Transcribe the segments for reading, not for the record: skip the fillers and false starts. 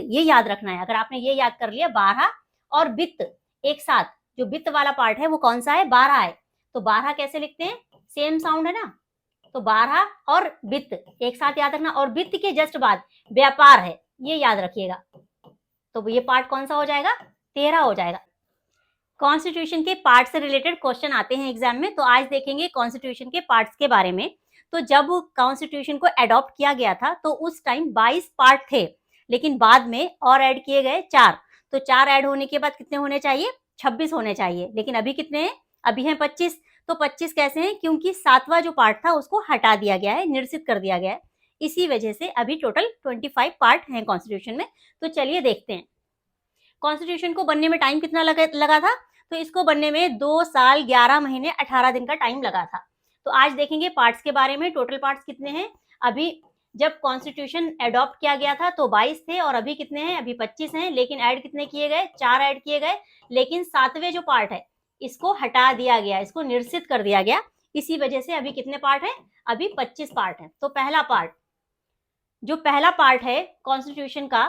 ये याद रखना है। अगर आपने ये याद कर लिया 12 और वित्त एक साथ, जो वित्त वाला पार्ट है वो कौन सा है, 12 है। तो 12 कैसे लिखते हैं, सेम साउंड है ना, तो 12 और वित्त एक साथ याद रखना। और वित्त के जस्ट बाद व्यापार है, ये याद रखिएगा। तो ये पार्ट कौन सा हो जाएगा, 13 हो जाएगा। कॉन्स्टिट्यूशन के पार्ट से रिलेटेड क्वेश्चन आते हैं एग्जाम में, तो आज देखेंगे कॉन्स्टिट्यूशन के पार्ट्स के बारे में। तो जब कॉन्स्टिट्यूशन को अडॉप्ट किया गया था तो उस टाइम 22 पार्ट थे, लेकिन बाद में और ऐड किए गए 4। तो 4 ऐड होने के बाद कितने होने चाहिए, 26 होने चाहिए, लेकिन अभी कितने हैं, अभी हैं 25। तो 25 कैसे हैं, क्योंकि 7वां जो पार्ट था उसको हटा दिया गया है, निरसित कर दिया गया है, इसी वजह से अभी टोटल 25 पार्ट हैं कॉन्स्टिट्यूशन में। तो चलिए देखते हैं कॉन्स्टिट्यूशन को बनने में टाइम कितना लगा था। तो इसको बनने में 2 साल 11 महीने 18 दिन का टाइम लगा था। तो आज देखेंगे पार्ट्स के बारे में, टोटल पार्ट्स कितने हैं। अभी जब कॉन्स्टिट्यूशन अडॉप्ट किया गया था तो 22 थे, और अभी कितने हैं, अभी 25 हैं, लेकिन ऐड कितने किए गए, 4 ऐड किए गए। लेकिन 7वें जो पार्ट है इसको हटा दिया गया, इसको निरसित कर दिया गया, इसी वजह से अभी कितने पार्ट है, अभी 25 पार्ट है। तो पहला पार्ट, जो पहला पार्ट है कॉन्स्टिट्यूशन का,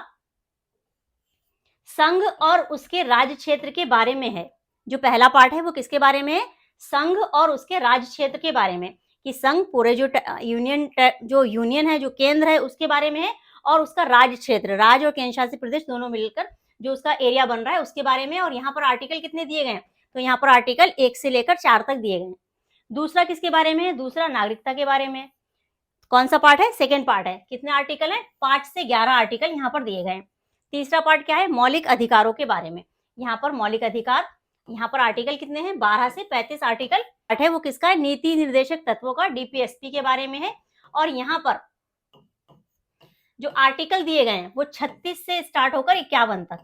संघ और उसके राज्य क्षेत्र के बारे में है। जो पहला पार्ट है वो किसके बारे में है, संघ और उसके राज्य क्षेत्र के बारे में, कि संघ पूरे जो यूनियन है, जो केंद्र है, उसके बारे में है, और उसका राज्य क्षेत्र, राज्य और केंद्र शासित प्रदेश दोनों मिलकर जो उसका एरिया बन रहा है उसके बारे में। और यहाँ पर आर्टिकल कितने दिए गए हैं, तो यहाँ पर आर्टिकल 1 से लेकर 4 तक दिए गए हैं। दूसरा किसके बारे में है, दूसरा नागरिकता के बारे में। कौन सा पार्ट है, सेकेंड पार्ट है। कितने आर्टिकल है, 5 से 11 आर्टिकल यहाँ पर दिए गए हैं। तीसरा पार्ट क्या है, मौलिक अधिकारों के बारे में। यहाँ पर मौलिक अधिकार, यहाँ पर आर्टिकल कितने हैं, 12 से 35 आर्टिकल है। वो किसका है, नीति निर्देशक तत्वों का, डीपीएसपी के बारे में है। और यहाँ पर जो आर्टिकल दिए गए हैं वो 36 से स्टार्ट होकर 51 तक,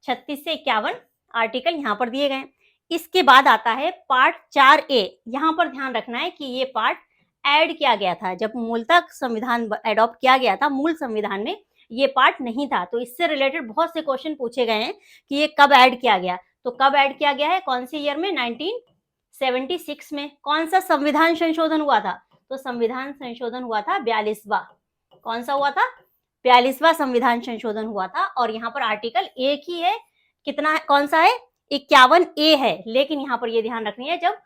36 से 51 आर्टिकल यहाँ पर दिए गए। इसके बाद आता है पार्ट 4A। यहाँ पर ध्यान रखना है कि ये पार्ट ऐड किया गया था जब मूलतः संविधान अडॉप्ट किया गया था, मूल संविधान में ये पार्ट नहीं था। तो इससे रिलेटेड बहुत से क्वेश्चन पूछे गए हैं कि ये कब ऐड किया गया। तो कब ऐड किया गया है, कौन से ईयर में, 1976 में। कौन सा संविधान संशोधन हुआ था, तो संविधान संशोधन हुआ था 42वां। कौन सा हुआ था, 42वां संविधान संशोधन हुआ था। और यहाँ पर आर्टिकल एक ही है, कितना है, कौन सा है, 51A है। लेकिन यहाँ पर ये ध्यान रखनी है, जब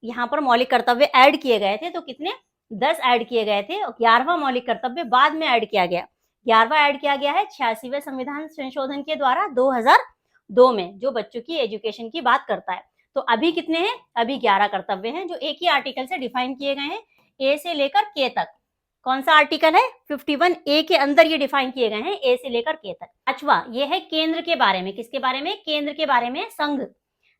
यहाँ पर मौलिक कर्तव्य ऐड किए गए थे तो कितने, 10 ऐड किए गए थे, और 11वां मौलिक कर्तव्य बाद में ऐड किया गया। 11वां ऐड किया गया है 86वें संविधान संशोधन के द्वारा 2002 में, जो बच्चों की एजुकेशन की बात करता है। तो अभी कितने हैं, अभी 11 कर्तव्य हैं, जो एक ही आर्टिकल से डिफाइन किए गए हैं, ए से लेकर के तक। कौन सा आर्टिकल है, 51A के अंदर ये डिफाइन किए गए हैं, ए से लेकर के तक। पांचवा ये है केंद्र के बारे में। किसके बारे में, केंद्र के बारे में। संघ,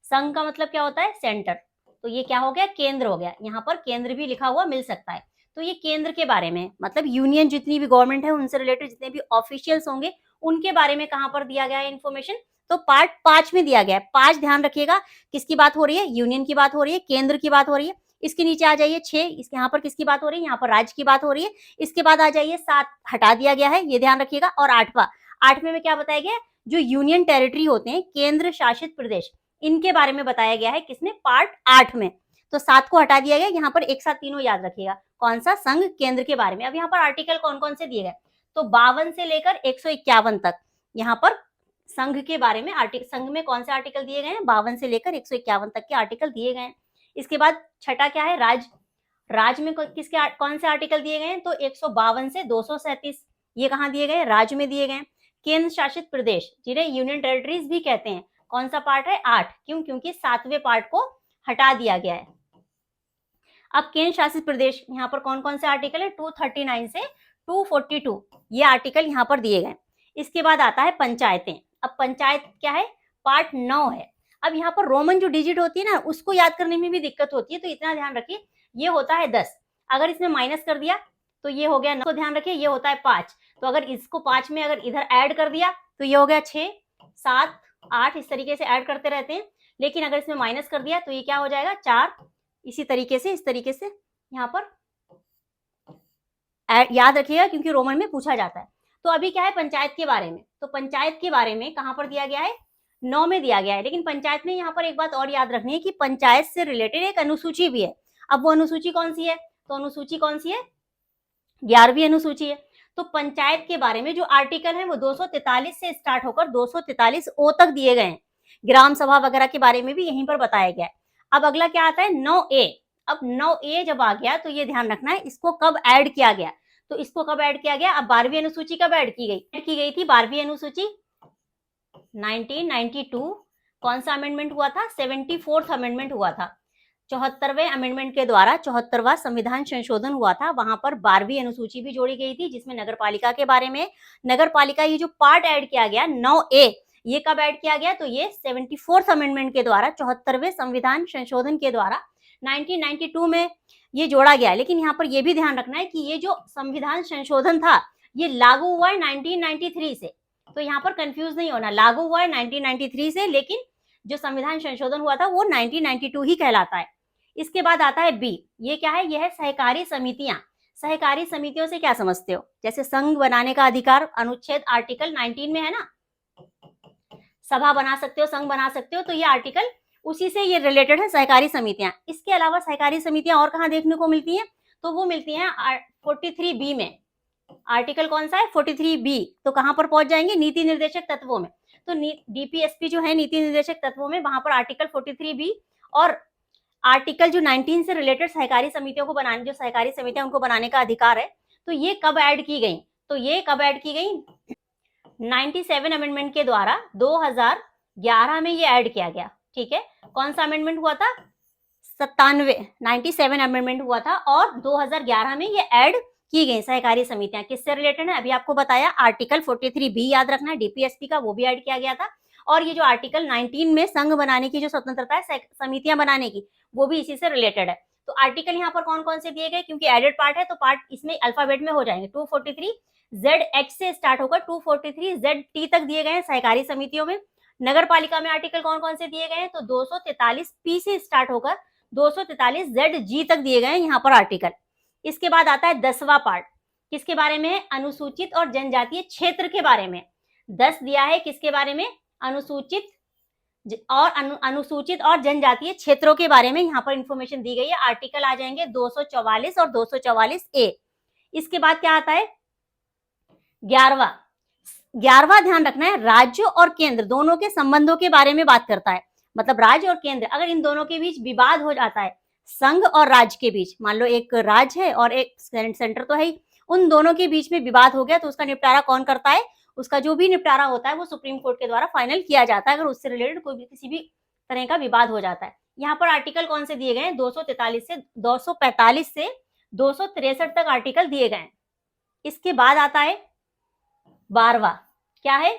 संघ का मतलब क्या होता है, सेंटर। तो ये क्या हो गया, केंद्र हो गया। यहाँ पर केंद्र भी लिखा हुआ मिल सकता है। तो ये केंद्र के बारे में, मतलब यूनियन जितनी भी गवर्नमेंट है उनसे रिलेटेड जितने भी ऑफिशियल्स होंगे उनके बारे में कहां पर दिया गया है इन्फॉर्मेशन, तो पार्ट 5 में दिया गया है। 5 ध्यान रखिएगा, किसकी बात हो रही है, यूनियन की बात हो रही है, केंद्र की बात हो रही है। इसके नीचे आ जाइए 6, इसके यहाँ पर किसकी बात हो रही है, यहाँ पर राज्य की बात हो रही है। इसके बाद आ जाइए 7, हटा दिया गया है, ये ध्यान रखिएगा। और 8वें में क्या बताया गया, जो यूनियन टेरिटरी होते हैं, केंद्र शासित प्रदेश, इनके बारे में बताया गया है, किसमें, पार्ट 8 में। तो 7 को हटा दिया गया, यहाँ पर एक साथ तीनों याद रखिएगा। कौन सा, संघ, केंद्र के बारे में। अब यहाँ पर आर्टिकल कौन कौन से दिए गए, तो 52 से लेकर 151 तक यहाँ पर संघ के बारे में संघ में कौन से आर्टिकल दिए गए हैं, 52 से लेकर 151 तक के आर्टिकल दिए गए हैं। इसके बाद छठा क्या है, राज्य, राज्य में किसके कौन से आर्टिकल दिए गए हैं, तो 152 से 237, ये कहाँ दिए गए, राज्य में दिए गए। केंद्र शासित प्रदेश, जिन्हें यूनियन टेरिटरीज भी कहते हैं, कौन सा पार्ट है, 8। क्यों, क्योंकि 7वें पार्ट को हटा दिया गया है। अब केंद्र शासित प्रदेश, यहाँ पर कौन कौन से आर्टिकल है, 239 से 242, ये आर्टिकल यहाँ पर दिए गए। इसके बाद आता है पंचायतें। अब पंचायत क्या है, पार्ट 9 है। अब यहाँ पर रोमन जो डिजिट होती है ना, उसको याद करने में भी दिक्कत होती है, तो इतना ध्यान रखिए, ये होता है 10, अगर इसमें माइनस कर दिया तो ये हो गया 9, तो ध्यान रखिए ये होता है 5, तो अगर इसको 5 में अगर इधर ऐड कर दिया तो ये हो गया 6, 7, 8, इस तरीके से ऐड करते रहते हैं। लेकिन अगर इसमें माइनस कर दिया तो ये क्या हो जाएगा, 4, इसी तरीके से, इस तरीके से यहाँ पर याद रखिएगा, क्योंकि रोमन में पूछा जाता है। तो अभी क्या है, पंचायत के बारे में। तो पंचायत के बारे में कहां पर दिया गया है, 9 में दिया गया है। लेकिन पंचायत में यहाँ पर एक बात और याद रखनी है कि पंचायत से रिलेटेड एक अनुसूची भी है। अब वो अनुसूची कौन सी है, तो अनुसूची कौन सी है, 11वीं अनुसूची है। तो पंचायत के बारे में जो आर्टिकल है वो 243 से स्टार्ट होकर 243 ओ तक दिए गए हैं। ग्राम सभा वगैरह के बारे में भी यहीं पर बताया गया है। अब अगला क्या आता है 9A। अब 9A जब आ गया तो ये ध्यान रखना है इसको कब ऐड किया गया, तो इसको कब ऐड किया गया, अब 12वीं अनुसूची कब ऐड की गई थी 12वीं अनुसूची 1992। कौन सा अमेंडमेंट हुआ था, 74th अमेंडमेंट हुआ था। 74वें अमेंडमेंट के द्वारा 74वां संविधान संशोधन हुआ था, वहां पर 12वीं अनुसूची भी जोड़ी गई थी जिसमें नगरपालिका के बारे में, नगरपालिका ये जो पार्ट ऐड किया गया 9A, ये कब ऐड किया गया, तो ये 74th अमेंडमेंट के द्वारा 74वें संविधान संशोधन के द्वारा 1992 में ये जोड़ा गया। लेकिन यहाँ पर ये भी ध्यान रखना है कि ये जो संविधान संशोधन था ये लागू हुआ है 1993 से, तो यहाँ पर कंफ्यूज नहीं होना, लागू हुआ है 1993 से, लेकिन जो संविधान संशोधन हुआ था वो 1992 ही कहलाता है। इसके बाद आता है बी, ये क्या है, यह है सहकारी समितियां। सहकारी समितियों से क्या समझते हो, जैसे संघ बनाने का अधिकार अनुच्छेद आर्टिकल 19 में है ना, सभा बना सकते हो, संघ बना सकते हो, तो ये आर्टिकल उसी से ये रिलेटेड है सहकारी समितियां। इसके अलावा सहकारी समितियां और कहाँ देखने को मिलती हैं, तो वो मिलती हैं 43B में। आर्टिकल कौन सा है 43B, तो कहां पर पहुंच जाएंगे, नीति निर्देशक तत्वों में। तो डीपीएसपी जो है नीति निर्देशक तत्वों में, वहां पर आर्टिकल 43B और आर्टिकल जो 19 से रिलेटेड सहकारी समितियों को बनाने, जो सहकारी समितियां उनको बनाने का अधिकार है, तो ये कब ऐड की गई, तो ये कब ऐड की गई 97 अमेंडमेंट के द्वारा 2011 में ये ऐड किया गया। ठीक है, कौन सा अमेंडमेंट हुआ था 97 अमेंडमेंट हुआ था और 2011 में ये ऐड की गई सहकारी समितियां। किससे रिलेटेड है, अभी आपको बताया आर्टिकल 43B याद रखना है डीपीएसपी का, वो भी ऐड किया गया था। और ये जो आर्टिकल 19 में संघ बनाने की जो स्वतंत्रता है समितियां बनाने की, वो भी इसी से रिलेटेड है। तो आर्टिकल यहाँ पर कौन कौन से दिए गए, क्योंकि एडेड पार्ट है तो पार्ट इसमें अल्फाबेट में हो जाएंगे। 243 ZH से स्टार्ट होकर 243 ZT तक दिए गए हैं सहकारी समितियों में। नगर पालिका में आर्टिकल कौन कौन से दिए गए हैं, तो 243P से स्टार्ट होकर 243 ZG तक दिए गए हैं यहाँ पर आर्टिकल। इसके बाद आता है 10वां पार्ट, किसके बारे में है, अनुसूचित और जनजातीय क्षेत्र के बारे में। 10 दिया है किसके बारे में, अनुसूचित और जनजातीय क्षेत्रों के बारे में यहाँ पर इंफॉर्मेशन दी गई है। आर्टिकल आ जाएंगे 244 और 244A। इसके बाद क्या आता है 11वां ध्यान रखना है, राज्य और केंद्र दोनों के संबंधों के बारे में बात करता है। मतलब राज्य और केंद्र, अगर इन दोनों के बीच विवाद हो जाता है, संघ और राज्य के बीच, मान लो एक राज्य है और एक सेंटर तो है ही, उन दोनों के बीच में विवाद हो गया तो उसका निपटारा कौन करता है, उसका जो भी निपटारा होता है वो सुप्रीम कोर्ट के द्वारा फाइनल किया जाता है, अगर उससे रिलेटेड कोई भी किसी भी तरह का विवाद हो जाता है। यहाँ पर आर्टिकल कौन से दिए गए हैं, 245 से 263 तक आर्टिकल दिए गए हैं। इसके बाद आता है 12वां, क्या है,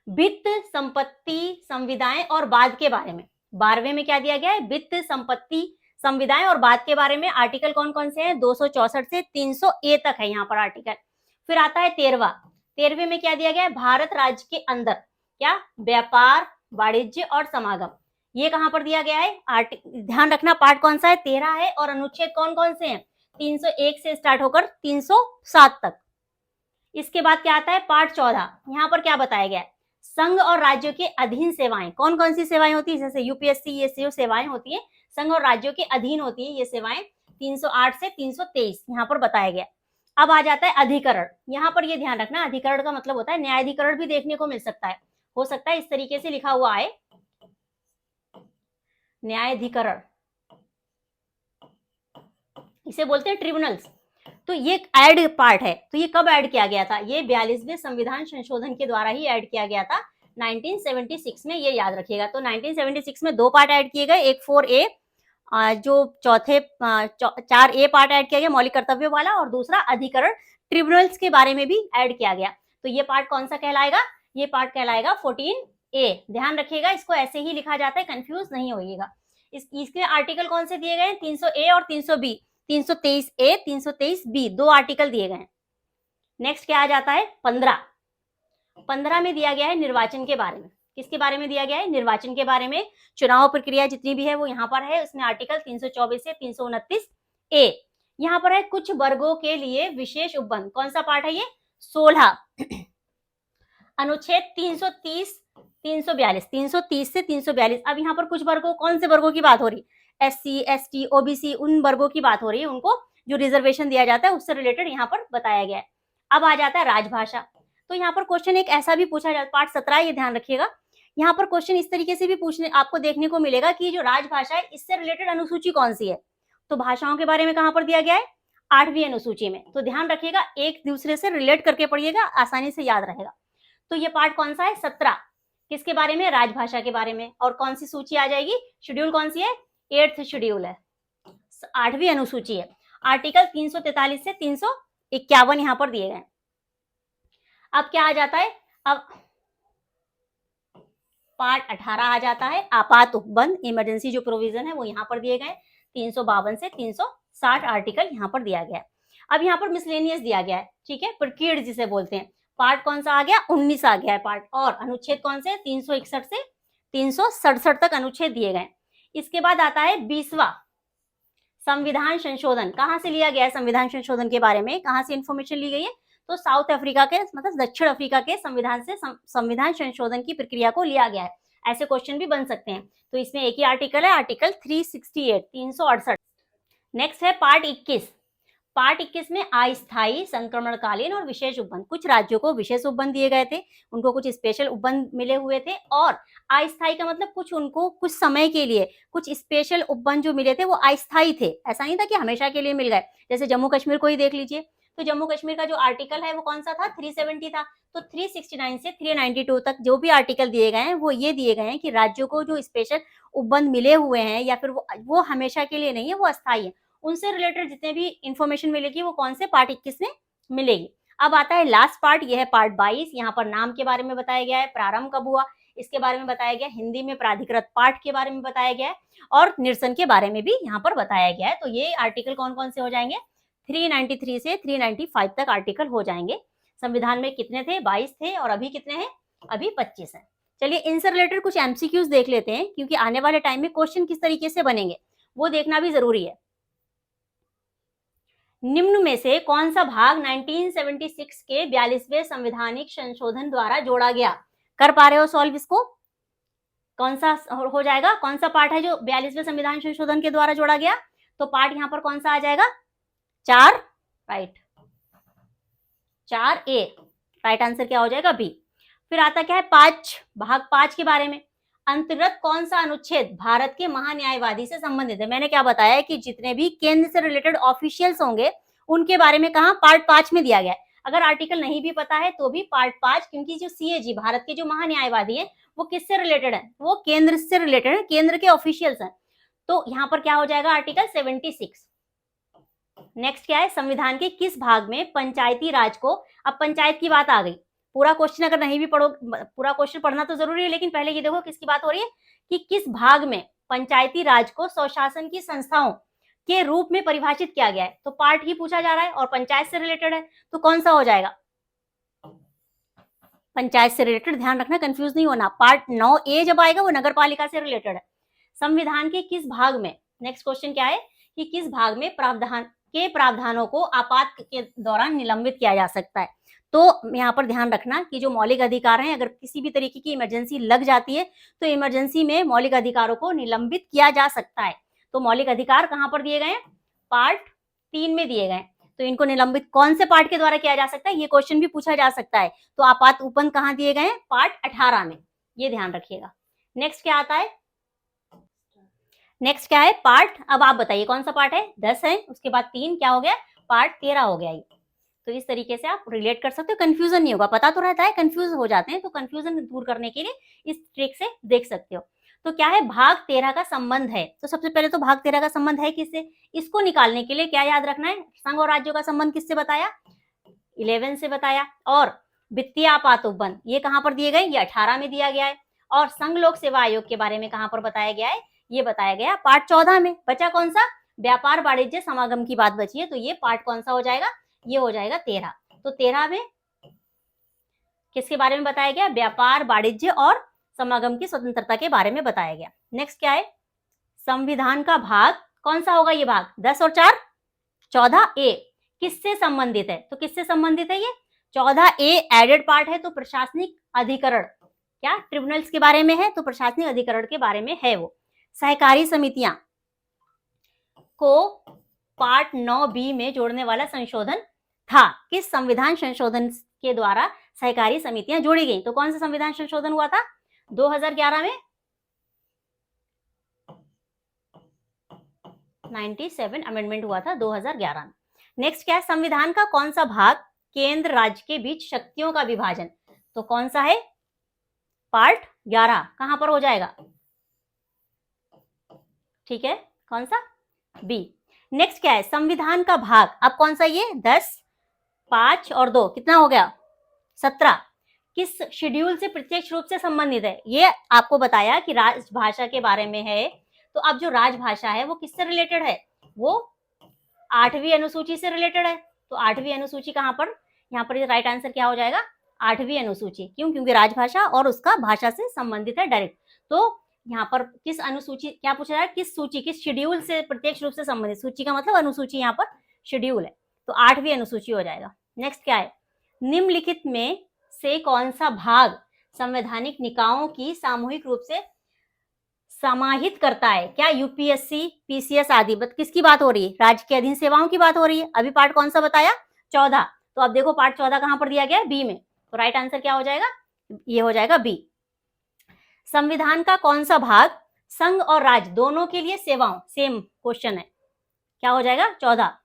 वित्त संपत्ति संविदाएं और बाद के बारे में। 12वें में क्या दिया गया है, वित्त संपत्ति संविदाएं और बाद के बारे में। आर्टिकल कौन कौन से हैं, 264 से 300A तक है यहाँ पर आर्टिकल। फिर आता है 13वें में क्या दिया गया है, भारत राज्य के अंदर क्या व्यापार वाणिज्य और समागम, ये कहां पर दिया गया है। ध्यान रखना पार्ट कौन सा है 13 है और अनुच्छेद कौन कौन से हैं 301 से स्टार्ट होकर 307 तक। इसके बाद क्या आता है पार्ट 14, यहाँ पर क्या बताया गया है, संघ और राज्यों के अधीन सेवाएं। कौन कौन सी सेवाएं होती है, जैसे यूपीएससी ये जो सेवाएं होती है संघ और राज्यों के अधीन होती है ये सेवाएं, 308 से 323 यहाँ पर बताया गया। अब आ जाता है अधिकरण, यहाँ पर ये ध्यान रखना अधिकरण का मतलब होता है न्यायाधिकरण भी देखने को मिल सकता है, हो सकता है इस तरीके से लिखा हुआ आए न्यायाधिकरण, इसे बोलते हैं ट्रिब्यूनल्स। तो ये ऐड पार्ट है, तो ये कब ऐड किया गया था, ये 42वें संविधान संशोधन के द्वारा ही ऐड किया गया था 1976 में, ये याद रखिएगा। तो 1976 में 2 पार्ट ऐड किए गए, एक 4A जो चौथे 4A पार्ट ऐड किया गया मौलिक कर्तव्यों वाला, और दूसरा अधिकरण ट्रिब्यूनल्स के बारे में भी ऐड किया गया। तो ये पार्ट कौन सा कहलाएगा, ये पार्ट कहलाएगा 14A। ध्यान रखिएगा इसको ऐसे ही लिखा जाता है, कंफ्यूज नहीं होइएगा। इसके आर्टिकल कौन से दिए गए 300A और 300B, 323A 323B 2 आर्टिकल दिए गए। नेक्स्ट क्या आ जाता है 15 में दिया गया है निर्वाचन के बारे में। किसके बारे में दिया गया है, निर्वाचन के बारे में। चुनाव प्रक्रिया जितनी भी है वो यहाँ पर है, उसमें आर्टिकल 324 से 329A। यहाँ पर है कुछ वर्गों के लिए विशेष उपबंध, कौन सा पार्ट है ये 16 अनुच्छेद 330 330 से 342। अब यहाँ पर कुछ वर्गों, कौन से वर्गों की बात हो रही, SC ST OBC उन वर्गों की बात हो रही है, उनको जो रिजर्वेशन दिया जाता है उससे रिलेटेड यहाँ पर बताया गया है। अब आ जाता है राजभाषा। तो यहाँ पर क्वेश्चन एक ऐसा भी पूछा जाता है, पार्ट 17, ये ध्यान रखिएगा। यहाँ पर क्वेश्चन इस तरीके से भी पूछने आपको देखने को मिलेगा कि जो राजभाषा है इससे रिलेटेड अनुसूची कौन सी है। तो भाषाओं के बारे में कहाँ पर दिया गया है, 8वीं अनुसूची में। तो ध्यान रखिएगा, एक दूसरे से रिलेट करके पढ़िएगा, आसानी से याद रहेगा। तो ये पार्ट कौन सा है, 17, किसके बारे में, राजभाषा के बारे में। और कौन सी सूची आ जाएगी, शेड्यूल कौन सी है, 8th शेड्यूल है, 8वीं अनुसूची है। आर्टिकल 343 से 351 यहाँ पर दिए गए। अब क्या आ जाता है, अब पार्ट 18 आ जाता है, आपात उपबंध, इमरजेंसी जो प्रोविजन है वो यहाँ पर दिए गए, 352 से 360 आर्टिकल यहाँ पर दिया गया है। अब यहाँ पर मिसलेनियस दिया गया है, ठीक है, प्रकीर्ड जिसे बोलते हैं। पार्ट कौन सा आ गया, 19 आ गया है पार्ट। और अनुच्छेद कौन से, 361 से 367 तक अनुच्छेद दिए गए। इसके बाद आता है 20वां संविधान संशोधन। कहाँ से लिया गया है संविधान संशोधन के बारे में, कहाँ से इंफॉर्मेशन ली गई है, तो साउथ अफ्रीका के, मतलब दक्षिण अफ्रीका के संविधान से संविधान संशोधन की प्रक्रिया को लिया गया है। ऐसे क्वेश्चन भी बन सकते हैं। तो इसमें एक ही आर्टिकल है, आर्टिकल 368, 368। नेक्स्ट है पार्ट 21। पार्ट 21 में अस्थायी, संक्रमणकालीन और विशेष उपबंध। कुछ राज्यों को विशेष उपबंध दिए गए थे, उनको कुछ स्पेशल उपबंध मिले हुए थे। और अस्थायी का मतलब कुछ उनको कुछ समय के लिए कुछ स्पेशल उपबंध जो मिले थे वो अस्थायी थे, ऐसा नहीं था कि हमेशा के लिए मिल गए। जैसे जम्मू कश्मीर को ही देख लीजिए, तो जम्मू कश्मीर का जो आर्टिकल है वो कौन सा था, 370 था। तो 369 से 392 तक जो भी आर्टिकल दिए गए हैं वो ये दिए गए हैं कि राज्यों को जो स्पेशल उपबंध मिले हुए हैं या फिर वो हमेशा के लिए नहीं है, वो अस्थायी है। उनसे रिलेटेड जितने भी इंफॉर्मेशन मिलेगी वो कौन से, पार्ट 21 में मिलेगी। अब आता है लास्ट पार्ट, यह है पार्ट 22। यहाँ पर नाम के बारे में बताया गया है, प्रारंभ कब हुआ इसके बारे में बताया गया, हिंदी में प्राधिकृत पाठ के बारे में बताया गया है, और निरसन के बारे में भी यहाँ पर बताया गया है। तो ये आर्टिकल कौन कौन से हो जाएंगे, 393 से 395 तक आर्टिकल हो जाएंगे। संविधान में कितने थे, 22 थे, और अभी कितने हैं, अभी 25 हैं। चलिए इनसे रिलेटेड कुछ एमसीक्यूज देख लेते हैं, क्योंकि आने वाले टाइम में क्वेश्चन किस तरीके से बनेंगे वो देखना भी जरूरी है। निम्न में से कौन सा भाग 1976 के 42वें संवैधानिक संशोधन द्वारा जोड़ा गया, कर पा रहे हो सॉल्व इसको, कौन सा हो जाएगा, कौन सा पार्ट है जो 42वें संविधान संशोधन के द्वारा जोड़ा गया। तो पार्ट यहाँ पर कौन सा आ जाएगा, 4, राइट, 4A, राइट आंसर क्या हो जाएगा, बी। फिर आता क्या है 5, भाग 5 के बारे में, अंतर्गत कौन सा अनुच्छेद भारत के महान्यायवादी से संबंधित है। मैंने क्या बताया कि जितने भी केंद्र से रिलेटेड ऑफिशियल्स होंगे उनके बारे में कहा, पार्ट 5 में दिया गया है। अगर आर्टिकल नहीं भी पता है तो भी पार्ट 5, क्योंकि जो CAG भारत के जो महान्यायवादी है वो किससे रिलेटेड है, वो केंद्र से रिलेटेड है, केंद्र के ऑफिशियल्स हैं। तो यहाँ पर क्या हो जाएगा, आर्टिकल 76। नेक्स्ट क्या है, संविधान के किस भाग में पंचायती राज को, अब पंचायत की बात आ गई। पूरा क्वेश्चन अगर नहीं भी पढ़ो, पूरा क्वेश्चन पढ़ना तो जरूरी है, लेकिन पहले ये देखो किसकी बात हो रही है, कि किस भाग में पंचायती राज को स्वशासन की संस्थाओं के रूप में परिभाषित किया गया है। तो पार्ट ही पूछा जा रहा है और पंचायत से रिलेटेड है, तो कौन सा हो जाएगा, पंचायत से रिलेटेड। ध्यान रखना, कंफ्यूज नहीं होना। पार्ट 9A जब आएगा वो नगर पालिका से रिलेटेड है। संविधान के किस भाग में, नेक्स्ट क्वेश्चन क्या है, कि किस भाग में प्रावधानों को आपात के दौरान निलंबित किया जा सकता है। तो यहाँ पर ध्यान रखना कि जो मौलिक अधिकार हैं, अगर किसी भी तरीके की इमरजेंसी लग जाती है तो इमरजेंसी में मौलिक अधिकारों को निलंबित किया जा सकता है। तो मौलिक अधिकार कहाँ पर दिए गए हैं, पार्ट 3 में दिए गए। तो इनको निलंबित कौन से पार्ट के द्वारा किया जा सकता है, ये क्वेश्चन भी पूछा जा सकता है। तो आपात उपबंध कहाँ दिए गए हैं, पार्ट 18 में, ये ध्यान रखिएगा। नेक्स्ट क्या आता है, नेक्स्ट क्या है पार्ट, अब आप बताइए कौन सा पार्ट है, 10 है, उसके बाद 3 क्या हो गया, पार्ट 13 हो गया ये। तो इस तरीके से आप रिलेट कर सकते हो, कंफ्यूजन नहीं होगा, पता तो रहता है, कंफ्यूज हो जाते हैं, तो कंफ्यूजन दूर करने के लिए इस ट्रिक से देख सकते हो। तो क्या है, भाग 13 का संबंध है। तो सबसे पहले तो भाग 13 का संबंध है किससे, इसको निकालने के लिए क्या याद रखना है, संघ और राज्यों का संबंध किससे बताया, 11 से बताया। और वित्तीय आपात उपबंध ये कहां पर दिए गए, ये 18 में दिया गया है। और संघ लोक सेवा आयोग के बारे में कहां पर बताया गया है, ये बताया गया पार्ट 14 में। बचा कौन सा, व्यापार वाणिज्य समागम की बात बची है, तो ये पार्ट कौन सा हो जाएगा, ये हो जाएगा 13। तो 13 में किसके बारे में बताया गया, व्यापार वाणिज्य और समागम की स्वतंत्रता के बारे में बताया गया। नेक्स्ट क्या है, संविधान का भाग कौन सा होगा, ये भाग 10 और 4 14A किससे संबंधित है, तो किससे संबंधित है ये 14A एडेड पार्ट है। तो प्रशासनिक अधिकरण, क्या ट्रिब्यूनल्स के बारे में है, तो प्रशासनिक अधिकरण के बारे में है वो। सहकारी समितियां को पार्ट 9B में जोड़ने वाला संशोधन था। किस संविधान संशोधन के द्वारा सहकारी समितियां जोड़ी गई? तो कौन सा संविधान संशोधन हुआ था? 2011 में 97 अमेंडमेंट हुआ था 2011 में। नेक्स्ट क्या है? संविधान का कौन सा भाग केंद्र राज्य के बीच शक्तियों का विभाजन? तो कौन सा है? पार्ट 11 कहां पर हो जाएगा? ठीक है, कौन सा? बी। नेक्स्ट क्या है? संविधान का भाग अब कौन सा? ये 10, 5 और 2 कितना हो गया? 17 किस शेड्यूल से प्रत्यक्ष रूप से संबंधित है? ये आपको बताया कि राजभाषा के बारे में है। तो अब जो राजभाषा है वो किससे रिलेटेड है? वो 8वीं अनुसूची से रिलेटेड है। तो 8वीं अनुसूची कहां पर? यहाँ पर राइट आंसर क्या हो जाएगा? 8वीं अनुसूची। क्यों? क्योंकि राजभाषा और उसका भाषा से संबंधित है डायरेक्ट। तो यहाँ पर किस अनुसूची, क्या पूछा जा रहा है? किस सूची, किस शेड्यूल से प्रत्यक्ष रूप से संबंधित? सूची का मतलब अनुसूची, यहाँ पर शेड्यूल है, तो 8वीं अनुसूची हो जाएगा। नेक्स्ट क्या है? निम्नलिखित में से कौन सा भाग संवैधानिक निकायों की सामूहिक रूप से समाहित करता है? क्या यूपीएससी, पीसीएस आदि? किसकी बात हो रही है? राज्य के अधीन सेवाओं की बात हो रही है। अभी पार्ट कौन सा बताया? 14। तो अब देखो पार्ट 14 कहां पर दिया गया है? बी में। तो राइट आंसर क्या हो जाएगा? ये हो जाएगा बी। संविधान का कौन सा भाग संघ और राज्य दोनों के लिए सेवाओं, सेम क्वेश्चन है, क्या हो जाएगा? 14।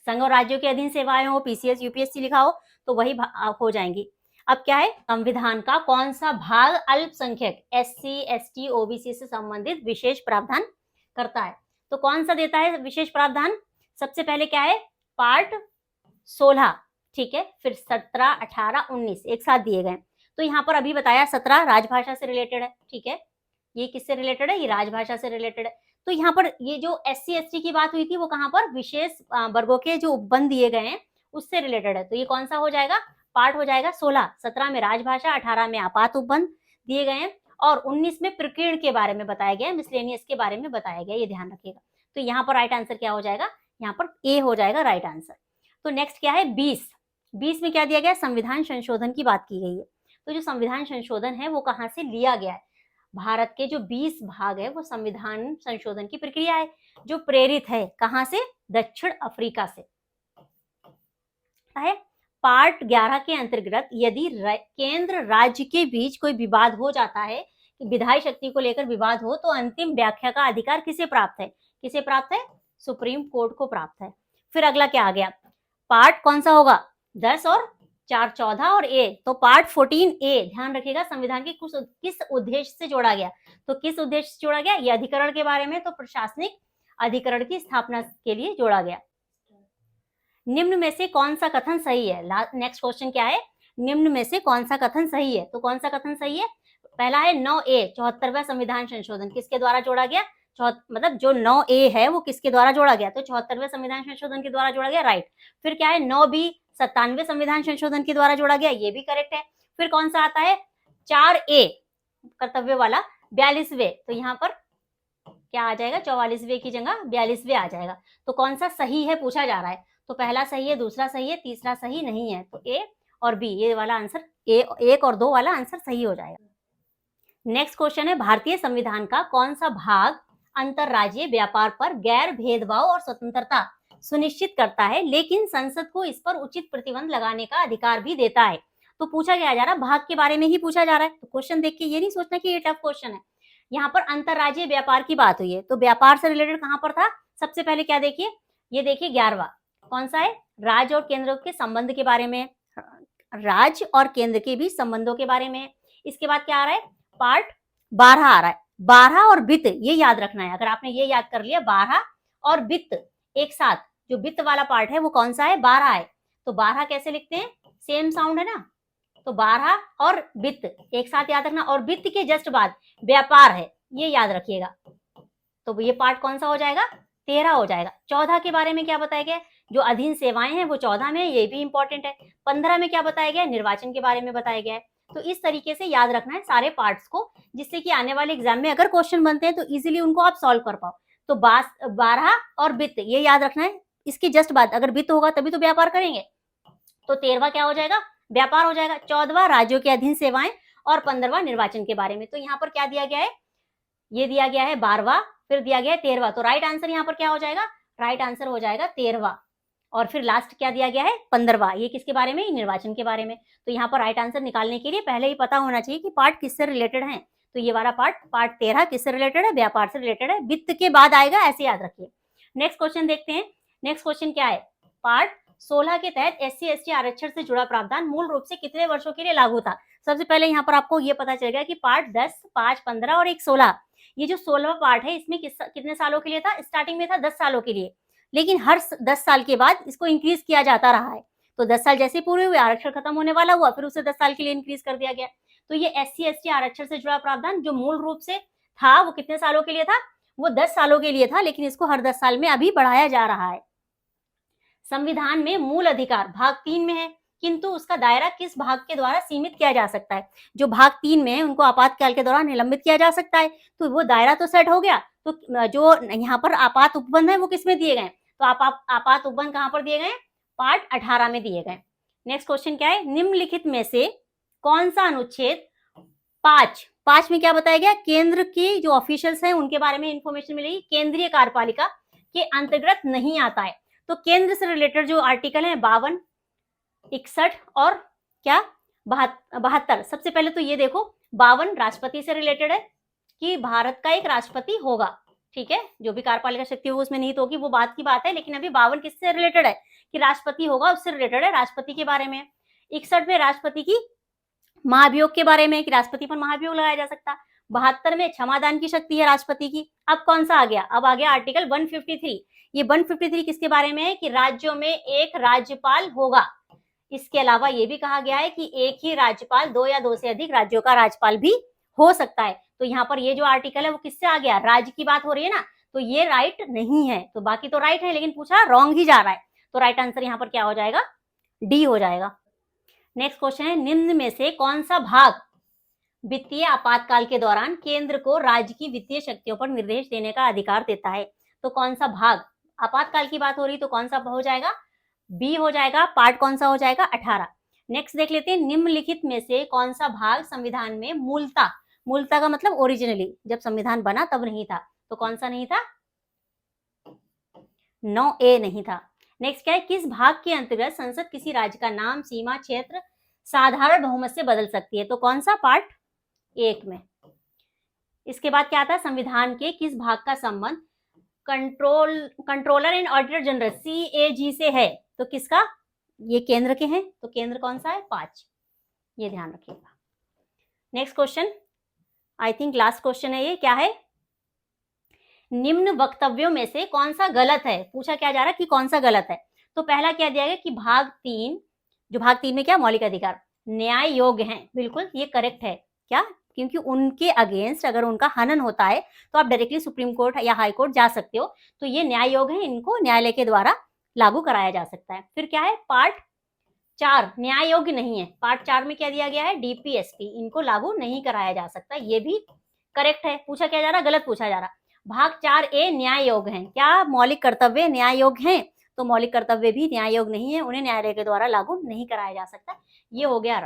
संघ और राज्यों के अधीन सेवाएं हो, पीसीएस, यूपीएससी लिखा हो तो वही हो जाएंगी। अब क्या है? संविधान का कौन सा भाग अल्पसंख्यक, एससी, एसटी, ओबीसी से संबंधित विशेष प्रावधान करता है? तो कौन सा देता है विशेष प्रावधान? सबसे पहले क्या है? पार्ट 16, ठीक है, फिर 17, 18, 19 एक साथ दिए गए। तो यहाँ पर अभी बताया 17 राजभाषा से रिलेटेड है, ठीक है, ये किससे रिलेटेड है? ये राजभाषा से रिलेटेड है। तो यहाँ पर ये जो एससी एसटी की बात हुई थी वो कहाँ पर? विशेष वर्गों के जो उपबंध दिए गए हैं उससे रिलेटेड है। तो ये कौन सा हो जाएगा? पार्ट हो जाएगा 16। 17 में राजभाषा, 18 में आपात उपबंध दिए गए हैं और 19 में प्रकीर्ण के बारे में बताया गया है, मिसलेनियस के बारे में बताया गया, ये ध्यान रखिएगा। तो यहाँ पर राइट आंसर क्या हो जाएगा? यहाँ पर ए हो जाएगा राइट आंसर। तो नेक्स्ट क्या है? 20 में क्या दिया गया? संविधान संशोधन की बात की गई है। तो जो संविधान संशोधन है वो कहाँ से लिया गया है? भारत के जो 20 भाग है वो संविधान संशोधन की प्रक्रिया है जो प्रेरित है कहां से? दक्षिण अफ्रीका से है। पार्ट 11 के अंतर्गत यदि केंद्र राज्य के बीच कोई विवाद हो जाता है, कि विधायी शक्ति को लेकर विवाद हो, तो अंतिम व्याख्या का अधिकार किसे प्राप्त है? किसे प्राप्त है? सुप्रीम कोर्ट को प्राप्त है। फिर अगला क्या आ गया? पार्ट कौन सा होगा? 10 और 4 14 और ए। तो पार्ट 14A ध्यान रखिएगा, संविधान के किस उद्देश्य से जोड़ा गया? तो किस उद्देश्य से जोड़ा गया? ये अधिकरण के बारे में, तो प्रशासनिक अधिकरण की स्थापना के लिए जोड़ा गया। निम्न में से कौन सा कथन सही है? नेक्स्ट क्वेश्चन क्या है? निम्न में से कौन सा कथन सही है? तो कौन सा कथन सही है? पहला है 9A 74वां संविधान संशोधन किसके द्वारा जोड़ा गया? मतलब जो 9A है वो किसके द्वारा जोड़ा गया? तो 74वें संविधान संशोधन के द्वारा जोड़ा गया, राइट। फिर क्या है? 9B 97वें संविधान संशोधन के द्वारा जोड़ा गया, ये भी करेक्ट है। फिर कौन सा आता है? 4A कर्तव्य वाला 42वें, तो यहाँ पर क्या आ जाएगा? 44वें की जगह 42वें आ जाएगा। तो कौन सा सही है पूछा जा रहा है। तो पहला सही है, दूसरा सही है, तीसरा सही नहीं है। तो ए और बी, ये वाला आंसर एक और 2 वाला आंसर सही हो जाएगा। नेक्स्ट क्वेश्चन है, भारतीय संविधान का कौन सा भाग अंतरराज्यीय व्यापार पर गैर भेदभाव और स्वतंत्रता सुनिश्चित करता है, लेकिन संसद को इस पर उचित प्रतिबंध लगाने का अधिकार भी देता है? तो पूछा क्या जा रहा है? भाग के बारे में ही पूछा जा रहा है। तो क्वेश्चन देख के ये नहीं सोचना कि ये टफ क्वेश्चन है। यहाँ पर अंतरराज्यीय व्यापार की बात हुई है, तो व्यापार से रिलेटेड कहां पर था? सबसे पहले क्या देखिए, ये देखिए 11वां कौन सा है? राज्य और केंद्र के संबंध के बारे में, राज्य और केंद्र के बीच संबंधों के बारे में। इसके बाद क्या आ रहा है? पार्ट 12 आ रहा है। 12 और वित्त, ये याद रखना है। अगर आपने ये याद कर लिया 12 और वित्त एक साथ, जो वित्त वाला पार्ट है वो कौन सा है? 12 है। तो 12 कैसे लिखते हैं? सेम साउंड है ना, तो 12 और वित्त एक साथ याद रखना। और वित्त के जस्ट बाद व्यापार है, ये याद रखिएगा। तो ये पार्ट कौन सा हो जाएगा? 13 हो जाएगा। 14 के बारे में क्या बताया गया? जो अधीन सेवाएं हैं वो 14 में है, ये भी इंपॉर्टेंट है। 15 में क्या बताया गया? निर्वाचन के बारे में बताया गया है। तो इस तरीके से याद रखना है सारे पार्ट्स को, जिससे कि आने वाले एग्जाम में अगर क्वेश्चन बनते हैं तो इजीली उनको आप सॉल्व कर पाओ। तो 12 और वित्त ये याद रखना है। इसकी जस्ट बाद अगर वित्त होगा तभी तो व्यापार करेंगे, तो 13वां क्या हो जाएगा? व्यापार हो जाएगा। 14वां राज्यों के अधीन सेवाएं और 15वां निर्वाचन के बारे में। तो यहाँ पर क्या दिया गया है? ये दिया गया है 12वां, फिर दिया गया है 13वां, तो राइट आंसर यहाँ पर क्या हो जाएगा, राइट आंसर हो जाएगा 13वां। और फिर लास्ट क्या दिया गया है 15वां, ये किसके बारे में, निर्वाचन के बारे में। तो यहाँ पर राइट आंसर निकालने के लिए पहले ही पता होना चाहिए कि पार्ट किससे रिलेटेड है। तो ये वाला पार्ट 13 किससे रिलेटेड है, व्यापार से रिलेटेड है, वित्त के बाद आएगा, ऐसे याद रखिए। नेक्स्ट क्वेश्चन देखते हैं। नेक्स्ट क्वेश्चन क्या है, पार्ट 16 के तहत SC/ST आरक्षण से जुड़ा प्रावधान मूल रूप से कितने वर्षों के लिए लागू था। सबसे पहले यहाँ पर आपको ये पता चल गया कि पार्ट 10, 5, 15 और 16, ये जो 16वां पार्ट है इसमें कितने सालों के लिए था, स्टार्टिंग में था 10 सालों के लिए, लेकिन हर 10 साल के बाद इसको इंक्रीज किया जाता रहा है। तो 10 साल जैसे पूरे हुए, आरक्षण खत्म होने वाला हुआ, फिर उसे 10 साल के लिए इंक्रीज कर दिया गया। तो ये SC/ST आरक्षण से जुड़ा प्रावधान जो मूल रूप से था वो कितने सालों के लिए था, वो 10 सालों के लिए था, लेकिन इसको हर 10 साल में अभी बढ़ाया जा रहा है। संविधान में मूल अधिकार भाग 3 में है, किंतु उसका दायरा किस भाग के द्वारा सीमित किया जा सकता है। जो भाग 3 में है उनको आपातकाल के दौरान निलंबित किया जा सकता है, तो वो दायरा तो सेट हो गया। तो जो यहाँ पर आपात उपबंध है वो किसमें दिए गए, तो आपात उपबंध कहाँ पर दिए गए, पार्ट 18 में दिए गए। नेक्स्ट क्वेश्चन क्या है, निम्नलिखित में से कौन सा अनुच्छेद 5 में क्या बताया गया, केंद्र के जो ऑफिशियल्स हैं उनके बारे में इंफॉर्मेशन मिलेगी, केंद्रीय कार्यपालिका के अंतर्गत नहीं आता है। तो केंद्र से रिलेटेड जो आर्टिकल है 52, 61 और क्या 72। सबसे पहले तो ये देखो 52 राष्ट्रपति से रिलेटेड है कि भारत का एक राष्ट्रपति होगा, ठीक है, जो भी कार्यपालिका शक्ति होगी उसमें निहित होगी, वो बात की बात है। लेकिन अभी 52 किससे रिलेटेड है कि राष्ट्रपति होगा, उससे रिलेटेड है, राष्ट्रपति के बारे में। 61 में राष्ट्रपति की महाभियोग के बारे में कि राष्ट्रपति पर महाभियोग लगाया जा सकता। 72 में क्षमादान की शक्ति है राष्ट्रपति की। अब कौन सा आ गया, अब आ गया आर्टिकल 153। ये 153 किसके बारे में है कि राज्यों में एक राज्यपाल होगा। इसके अलावा ये भी कहा गया है कि एक ही राज्यपाल 2 या 2 से अधिक राज्यों का राज्यपाल भी हो सकता है। तो यहाँ पर ये जो आर्टिकल है वो किससे आ गया, राज्य की बात हो रही है ना, तो ये राइट नहीं है। तो बाकी तो राइट है लेकिन पूछा रॉन्ग ही जा रहा है, तो राइट आंसर यहाँ पर क्या हो जाएगा, डी हो जाएगा। नेक्स्ट क्वेश्चन है, निम्न में से कौन सा भाग वित्तीय आपातकाल के दौरान केंद्र को राज्य की वित्तीय शक्तियों पर निर्देश देने का अधिकार देता है। तो कौन सा भाग, आपातकाल की बात हो रही तो कौन सा हो जाएगा, बी हो जाएगा। पार्ट कौन सा हो जाएगा, 18। नेक्स्ट देख लेते हैं, निम्नलिखित में से कौन सा भाग संविधान में मूलता का मतलब ओरिजिनली जब संविधान बना तब नहीं था, तो कौन सा नहीं था, 9A नहीं था। नेक्स्ट क्या है, किस भाग के अंतर्गत संसद किसी राज्य का नाम, सीमा, क्षेत्र साधारण बहुमत से बदल सकती है, तो कौन सा, पार्ट 1 में। इसके बाद क्या आता है, संविधान के किस भाग का संबंध controller and auditor general CAG से है, तो किसका, ये केंद्र के हैं, तो केंद्र कौन सा है, 5, ये ध्यान रखिएगा। Next question, I think last question है ये, क्या है, निम्न वक्तव्यों में से कौन सा गलत है, पूछा क्या जा रहा है कि कौन सा गलत है। तो पहला क्या दिया गया कि भाग 3, जो भाग 3 में क्या, मौलिक अधिकार न्याय योग्य हैं, बिल्कुल ये करेक्ट है। क्या, क्योंकि उनके अगेंस्ट अगर उनका हनन होता है तो आप डायरेक्टली सुप्रीम कोर्ट या हाई कोर्ट जा सकते हो, तो ये न्याय योग्य है, इनको न्यायालय के द्वारा लागू कराया जा सकता है। फिर क्या है, पार्ट 4 न्याय योग्य नहीं है। पार्ट 4 में क्या दिया गया है, DPSP, इनको लागू नहीं कराया जा सकता, ये भी करेक्ट है। पूछा क्या जा रहा, गलत पूछा जा रहा। भाग 4A न्याय योग्य है, क्या मौलिक कर्तव्य न्याय योग्य हैं, तो मौलिक कर्तव्य भी न्याय योग्य नहीं है, उन्हें न्यायालय के द्वारा लागू नहीं कराया जा सकता, ये हो गया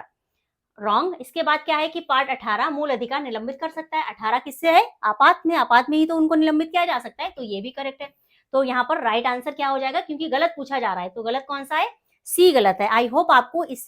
रॉन्ग। इसके बाद क्या है कि पार्ट 18 मूल अधिकार निलंबित कर सकता है। 18 किससे है, आपात में ही तो उनको निलंबित किया जा सकता है, तो ये भी करेक्ट है। तो यहाँ पर राइट आंसर क्या हो जाएगा, क्योंकि गलत पूछा जा रहा है, तो गलत कौन सा है, C गलत है। आई होप आपको इससे